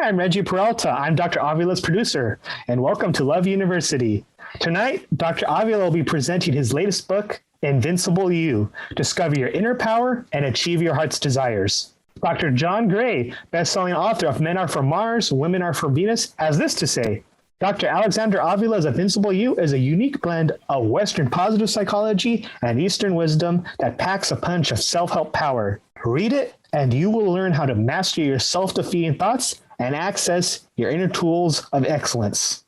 I'm Reggie Peralta. I'm Dr. Avila's producer, and welcome to Love University. Tonight, Dr. Avila will be presenting his latest book, Invincible You, Discover Your Inner Power and Achieve Your Heart's Desires. Dr. John Gray, best-selling author of Men Are From Mars, Women Are From Venus, has this to say. Dr. Alexander Avila's Invincible You is a unique blend of Western positive psychology and Eastern wisdom that packs a punch of self-help power. Read it, and you will learn how to master your self-defeating thoughts and access your inner tools of excellence.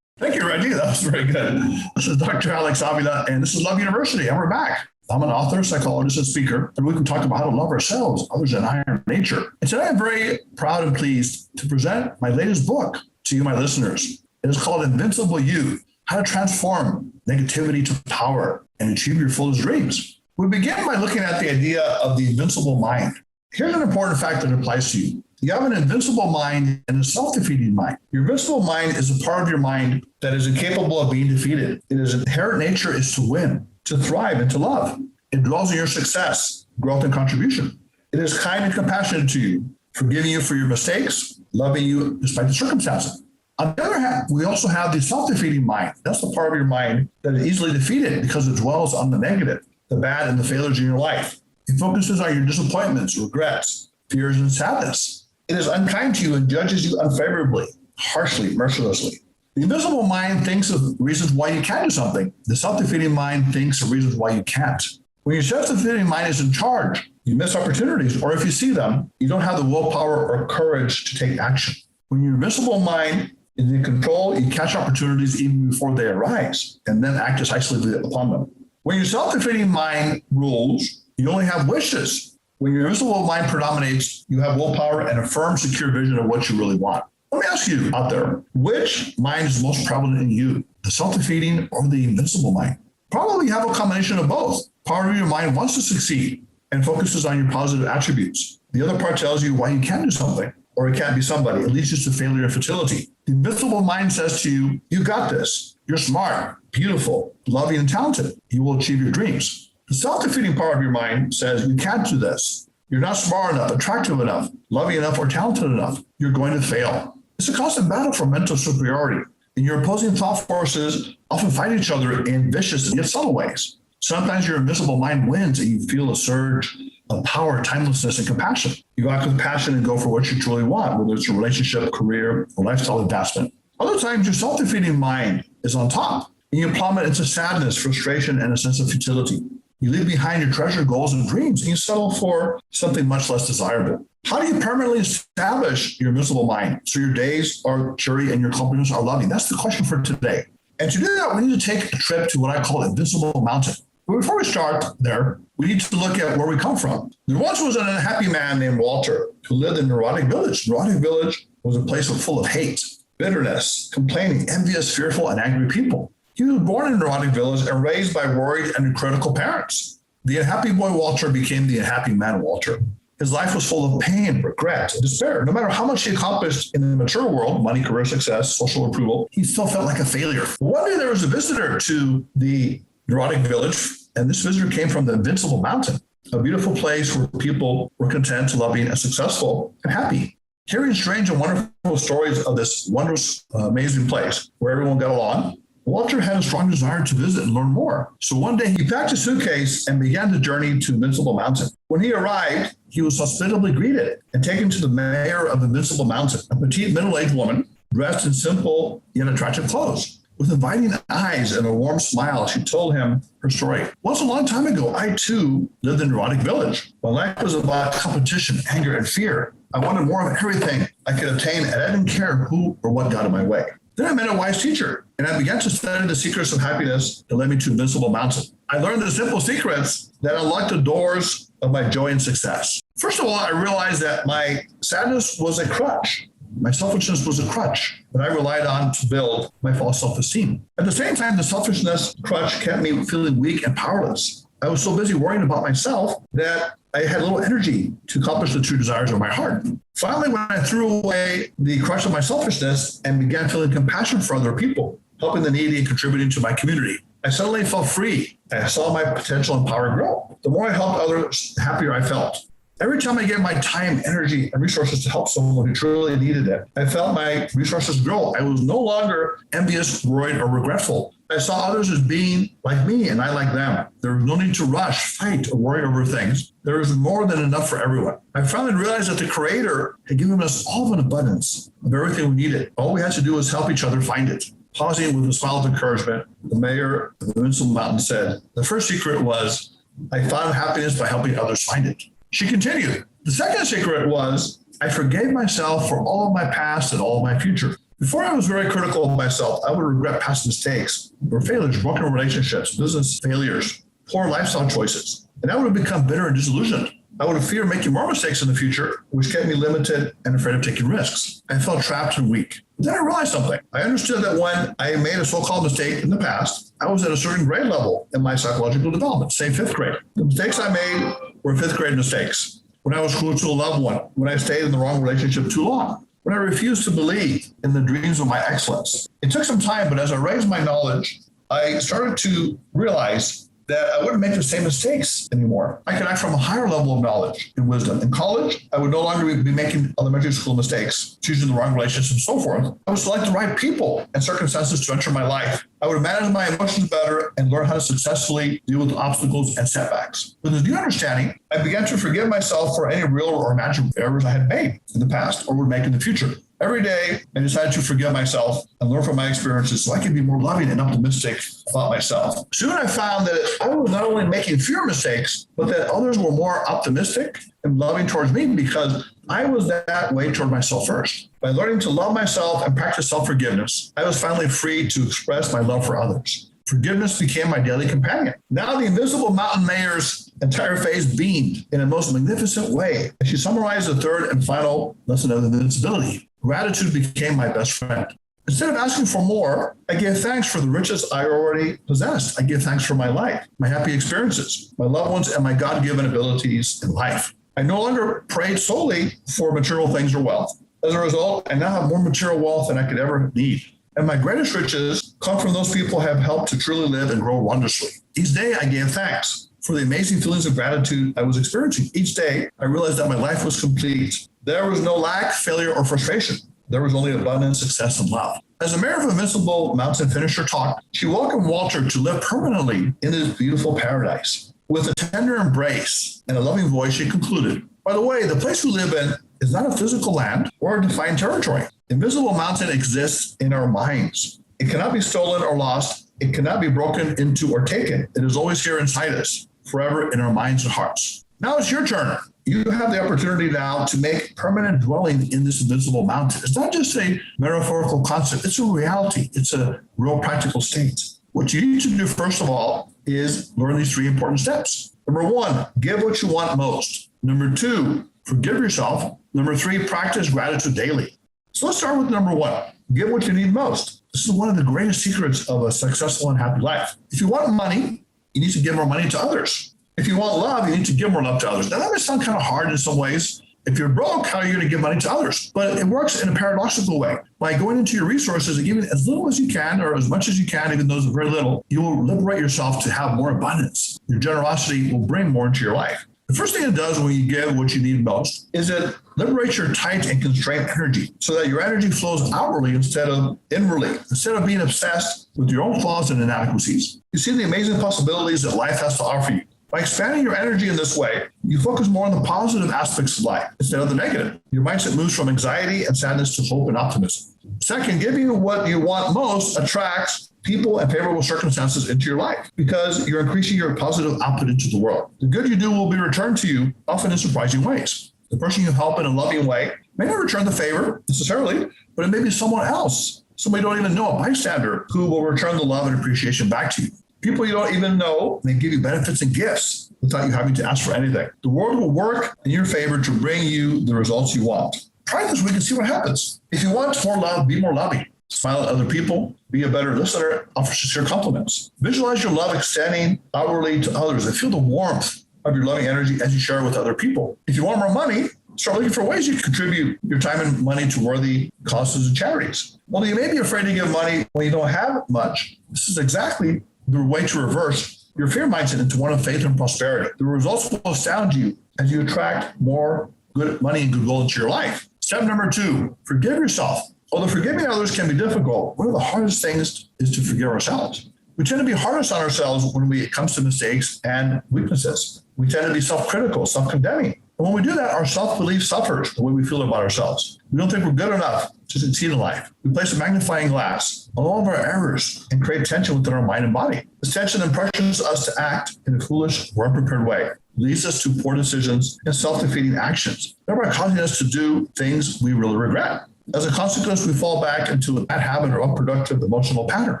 Thank you, Reggie. That was very good. This is Dr. Alex Avila, and this is Love University, and we're back. I'm an author, psychologist, and speaker, and we can talk about how to love ourselves, others, and higher nature. And today I'm very proud and pleased to present my latest book to you, my listeners. It is called Invincible You, How to Transform Negativity to Power and Achieve Your Fullest Dreams. We begin by looking at the idea of the invincible mind. Here's an important fact that applies to you. You have an invincible mind and a self-defeating mind. Your invincible mind is a part of your mind that is incapable of being defeated. Its inherent nature is to win, to thrive, and to love. It dwells on your success, growth, and contribution. It is kind and compassionate to you, forgiving you for your mistakes, loving you despite the circumstances. On the other hand, we also have the self-defeating mind. That's the part of your mind that is easily defeated because it dwells on the negative, the bad, and the failures in your life. It focuses on your disappointments, regrets, fears, and sadness. It is unkind to you and judges you unfavorably, harshly, mercilessly. The invisible mind thinks of reasons why you can do something. The self-defeating mind thinks of reasons why you can't. When your self-defeating mind is in charge, you miss opportunities, or if you see them, you don't have the willpower or courage to take action. When your invisible mind is in control, you catch opportunities even before they arise, and then act decisively upon them. When your self-defeating mind rules, you only have wishes. When your invisible mind predominates, you have willpower and a firm, secure vision of what you really want. Let me ask you out there, which mind is most prevalent in you, the self-defeating or the invincible mind? Probably you have a combination of both. Part of your mind wants to succeed and focuses on your positive attributes. The other part tells you why you can't do something or it can't be somebody. It leads you to failure and futility. The invincible mind says to you, you got this. You're smart, beautiful, loving, and talented. You will achieve your dreams. The self-defeating part of your mind says you can't do this. You're not smart enough, attractive enough, loving enough, or talented enough. You're going to fail. It's a constant battle for mental superiority. And your opposing thought forces often fight each other in vicious and yet subtle ways. Sometimes your invisible mind wins and you feel a surge of power, timelessness, and compassion. You act with passion and go for what you truly want, whether it's a relationship, career, or lifestyle advancement. Other times, your self-defeating mind is on top, and you plummet into sadness, frustration, and a sense of futility. You leave behind your treasure goals and dreams, and you settle for something much less desirable. How do you permanently establish your invincible mind so your days are cheery and your accomplishments are loving? That's the question for today. And to do that, we need to take a trip to what I call Invincible Mountain. But before we start there, we need to look at where we come from. There once was an unhappy man named Walter who lived in Neurotic Village. Neurotic Village was a place full of hate, bitterness, complaining, envious, fearful, and angry people. He was born in Neurotic Village and raised by worried and critical parents. The unhappy boy Walter became the unhappy man Walter. His life was full of pain, regret, and despair. No matter how much he accomplished in the mature world, money, career success, social approval, he still felt like a failure. One day there was a visitor to the Neurotic Village, and this visitor came from the Invincible Mountain, a beautiful place where people were content, loving, and successful, and happy. Hearing strange and wonderful stories of this wondrous, amazing place where everyone got along, Walter had a strong desire to visit and learn more. So one day he packed a suitcase and began the journey to Invincible Mountain. When he arrived, he was hospitably greeted and taken to the mayor of Invincible Mountain, a petite middle-aged woman dressed in simple yet attractive clothes. With inviting eyes and a warm smile, she told him her story. Once a long time ago, I too lived in Neurotic Village. My life was about competition, anger, and fear. I wanted more of everything I could obtain, and I didn't care who or what got in my way. Then I met a wise teacher, and I began to study the secrets of happiness that led me to Invincible Mountain. I learned the simple secrets that unlocked the doors of my joy and success. First of all, I realized that my sadness was a crutch. My selfishness was a crutch that I relied on to build my false self-esteem. At the same time, the selfishness crutch kept me feeling weak and powerless. I was so busy worrying about myself that I had little energy to accomplish the true desires of my heart. Finally, when I threw away the crutch of my selfishness and began feeling compassion for other people, helping the needy and contributing to my community, I suddenly felt free. I saw my potential and power grow. The more I helped others, the happier I felt. Every time I gave my time, energy, and resources to help someone who truly needed it, I felt my resources grow. I was no longer envious, worried, or regretful. I saw others as being like me and I like them. There was no need to rush, fight, or worry over things. There was more than enough for everyone. I finally realized that the Creator had given us all of an abundance of everything we needed. All we had to do was help each other find it. Pausing with a smile of encouragement, the mayor of the Invincible Mountain said, the first secret was, I found happiness by helping others find it. She continued, the second secret was, I forgave myself for all of my past and all of my future. Before I was very critical of myself, I would regret past mistakes or failures, broken relationships, business failures, poor lifestyle choices, and I would have become bitter and disillusioned. I would have feared making more mistakes in the future, which kept me limited and afraid of taking risks. I felt trapped and weak. Then I realized something. I understood that when I made a so-called mistake in the past, I was at a certain grade level in my psychological development, say fifth grade. The mistakes I made were fifth grade mistakes. When I was cruel to a loved one, when I stayed in the wrong relationship too long, when I refused to believe in the dreams of my excellence. It took some time, but as I raised my knowledge, I started to realize that I wouldn't make the same mistakes anymore. I could act from a higher level of knowledge and wisdom. In college, I would no longer be making elementary school mistakes, choosing the wrong relationships and so forth. I would select the right people and circumstances to enter my life. I would manage my emotions better and learn how to successfully deal with obstacles and setbacks. With this new understanding, I began to forgive myself for any real or imagined errors I had made in the past or would make in the future. Every day, I decided to forgive myself and learn from my experiences so I could be more loving and optimistic about myself. Soon I found that I was not only making fewer mistakes, but that others were more optimistic and loving towards me because I was that way toward myself first. By learning to love myself and practice self-forgiveness, I was finally free to express my love for others. Forgiveness became my daily companion. Now the Invincible Mountain Mayor's entire face beamed in a most magnificent way as she summarized the third and final lesson of invincibility. Gratitude became my best friend. Instead of asking for more, I gave thanks for the riches I already possessed. I gave thanks for my life, my happy experiences, my loved ones, and my God-given abilities in life. I no longer prayed solely for material things or wealth. As a result, I now have more material wealth than I could ever need. And my greatest riches come from those people who have helped to truly live and grow wondrously. Each day I gave thanks for the amazing feelings of gratitude I was experiencing. Each day I realized that my life was complete. There was no lack, failure, or frustration. There was only abundance, success, and love. As the mayor of Invincible Mountain finished her talk, she welcomed Walter to live permanently in this beautiful paradise. With a tender embrace and a loving voice, she concluded, by the way, the place we live in is not a physical land or a defined territory. Invincible Mountain exists in our minds. It cannot be stolen or lost. It cannot be broken into or taken. It is always here inside us, forever in our minds and hearts. Now it's your turn. You have the opportunity now to make permanent dwelling in this invincible mountain. It's not just a metaphorical concept. It's a reality. It's a real practical state. What you need to do, first of all, is learn these three important steps. Number one, give what you want most. Number two, forgive yourself. Number three, practice gratitude daily. So let's start with number one, give what you need most. This is one of the greatest secrets of a successful and happy life. If you want money, you need to give more money to others. If you want love, you need to give more love to others. Now, that may sound kind of hard in some ways. If you're broke, how are you going to give money to others? But it works in a paradoxical way. By going into your resources and giving as little as you can or as much as you can, even though it's very little, you will liberate yourself to have more abundance. Your generosity will bring more into your life. The first thing it does when you give what you need most is it liberates your tight and constrained energy so that your energy flows outwardly instead of inwardly. Instead of being obsessed with your own flaws and inadequacies, you see the amazing possibilities that life has to offer you. By expanding your energy in this way, you focus more on the positive aspects of life instead of the negative. Your mindset moves from anxiety and sadness to hope and optimism. Second, giving what you want most attracts people and favorable circumstances into your life because you're increasing your positive output into the world. The good you do will be returned to you, often in surprising ways. The person you help in a loving way may not return the favor necessarily, but it may be someone else, somebody you don't even know, a bystander, who will return the love and appreciation back to you. People you don't even know may give you benefits and gifts without you having to ask for anything. The world will work in your favor to bring you the results you want. Try this week and see what happens. If you want more love, be more loving. Smile at other people. Be a better listener. Offer sincere compliments. Visualize your love extending outwardly to others and feel the warmth of your loving energy as you share it with other people. If you want more money, start looking for ways you can contribute your time and money to worthy causes and charities. While you may be afraid to give money when you don't have much, this is exactly the way to reverse your fear mindset into one of faith and prosperity. The results will astound you as you attract more good money and goodwill into your life. Step number 2, forgive yourself. Although forgiving others can be difficult, one of the hardest things is to forgive ourselves. We tend to be hardest on ourselves when it comes to mistakes and weaknesses. We tend to be self-critical, self-condemning. And when we do that, our self-belief suffers the way we feel about ourselves. We don't think we're good enough to succeed in life. We place a magnifying glass on all of our errors and create tension within our mind and body. This tension then pressures us to act in a foolish or unprepared way, leads us to poor decisions and self-defeating actions, thereby causing us to do things we really regret. As a consequence, we fall back into a bad habit or unproductive emotional pattern.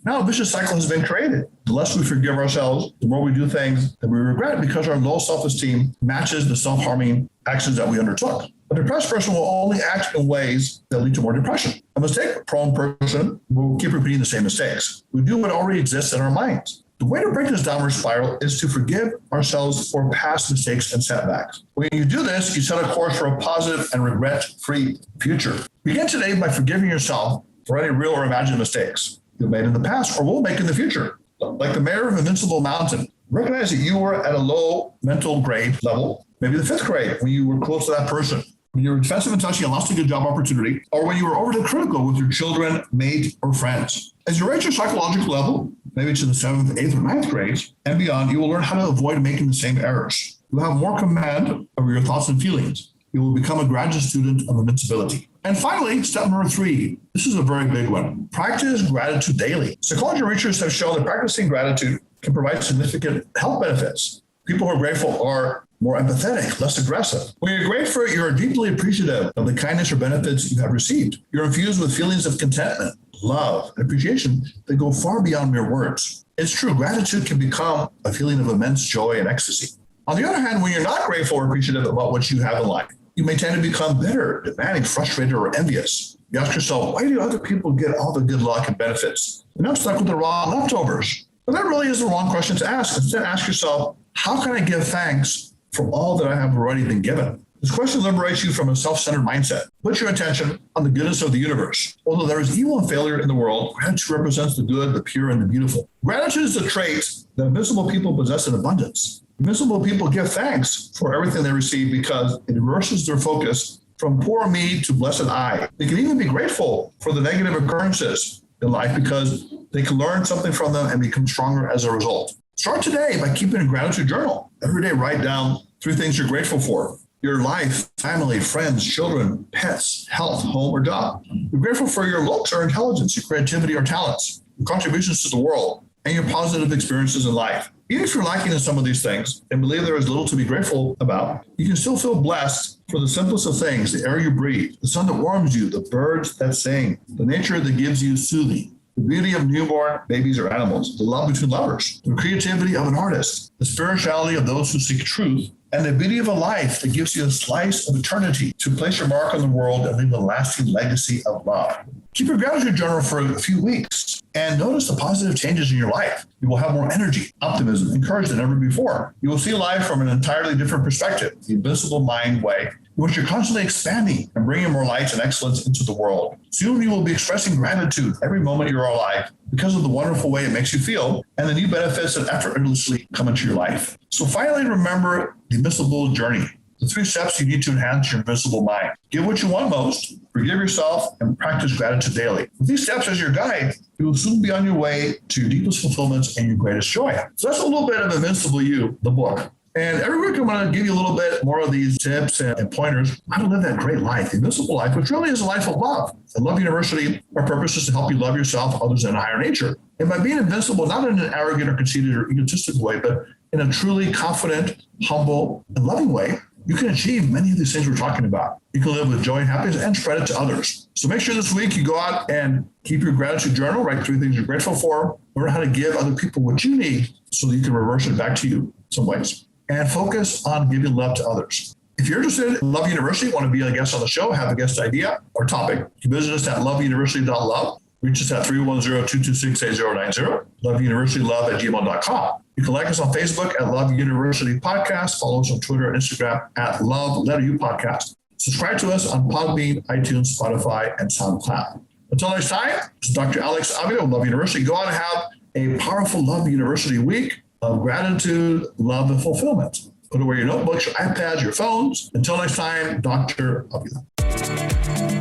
Now a vicious cycle has been created. The less we forgive ourselves, the more we do things that we regret because our low self-esteem matches the self-harming actions that we undertook. A depressed person will only act in ways that lead to more depression. A mistake-prone person will keep repeating the same mistakes. We do what already exists in our minds. The way to break this downward spiral is to forgive ourselves for past mistakes and setbacks. When you do this, you set a course for a positive and regret-free future. Begin today by forgiving yourself for any real or imagined mistakes you've made in the past or will make in the future. Like the mayor of Invincible Mountain, recognize that you were at a low mental grade level, maybe the 5th grade, when you were close to that person, when you were defensive and touchy and lost a good job opportunity, or when you were overly critical with your children, mate, or friends. As you raise your psychological level, maybe to the 7th, 8th, or 9th grades and beyond, you will learn how to avoid making the same errors. You'll have more command over your thoughts and feelings. You will become a graduate student of invincibility. And finally, step number 3. This is a very big one. Practice gratitude daily. Psychology researchers have shown that practicing gratitude can provide significant health benefits. People who are grateful are more empathetic, less aggressive. When you're grateful, you're deeply appreciative of the kindness or benefits you have received. You're infused with feelings of contentment, love, and appreciation that go far beyond mere words. It's true, gratitude can become a feeling of immense joy and ecstasy. On the other hand, when you're not grateful or appreciative about what you have in life, you may tend to become bitter, demanding, frustrated, or envious. You ask yourself, why do other people get all the good luck and benefits? And I'm stuck with the raw leftovers. But that really is the wrong question to ask. Instead, ask yourself, how can I give thanks for all that I have already been given? This question liberates you from a self-centered mindset. Put your attention on the goodness of the universe. Although there is evil and failure in the world, gratitude represents the good, the pure, and the beautiful. Gratitude is the trait that invincible people possess in abundance. Invincible people give thanks for everything they receive because it reverses their focus from poor me to blessed I. They can even be grateful for the negative occurrences in life because they can learn something from them and become stronger as a result. Start today by keeping a gratitude journal. Every day, write down 3 things you're grateful for. Your life, family, friends, children, pets, health, home, or job. You're grateful for your looks or intelligence, your creativity or talents, your contributions to the world, and your positive experiences in life. Even if you're lacking in some of these things and believe there is little to be grateful about, you can still feel blessed for the simplest of things, the air you breathe, the sun that warms you, the birds that sing, the nature that gives you soothing, the beauty of newborn babies or animals, the love between lovers, the creativity of an artist, the spirituality of those who seek truth, and the beauty of a life that gives you a slice of eternity to place your mark on the world and leave a lasting legacy of love. Keep your gratitude journal for a few weeks and notice the positive changes in your life. You will have more energy, optimism, and courage than ever before. You will see life from an entirely different perspective, the invincible mind way, in which you're constantly expanding and bringing more light and excellence into the world. Soon you will be expressing gratitude every moment you're alive because of the wonderful way it makes you feel and the new benefits that effortlessly come into your life. So finally, remember the invincible journey, the 3 steps you need to enhance your invincible mind. Give what you want most, forgive yourself, and practice gratitude daily. With these steps as your guide, you will soon be on your way to your deepest fulfillments and your greatest joy. So that's a little bit of Invincible You, the book. And every week I'm going to give you a little bit more of these tips and pointers how to live that great life, the invincible life, which really is a life of love. At Love University, our purpose is to help you love yourself, others, and a higher nature. And by being invincible, not in an arrogant or conceited or egotistical way, but in a truly confident, humble, and loving way, you can achieve many of these things we're talking about. You can live with joy and happiness and spread it to others. So make sure this week you go out and keep your gratitude journal, write 3 things you're grateful for, learn how to give other people what you need so that you can reverse it back to you in some ways. And focus on giving love to others. If you're interested in Love University, want to be a guest on the show, have a guest idea or topic, you can visit us at loveuniversity.love. Reach us at 310-226-8090, loveuniversitylove@gmail.com. You can like us on Facebook at Love University Podcast. Follow us on Twitter and Instagram at Love U Podcast. Subscribe to us on Podbean, iTunes, Spotify, and SoundCloud. Until next time, this is Dr. Alex Avila of Love University. Go out and have a powerful Love University week of gratitude, love, and fulfillment. Put away your notebooks, your iPads, your phones. Until next time, Dr. Avila.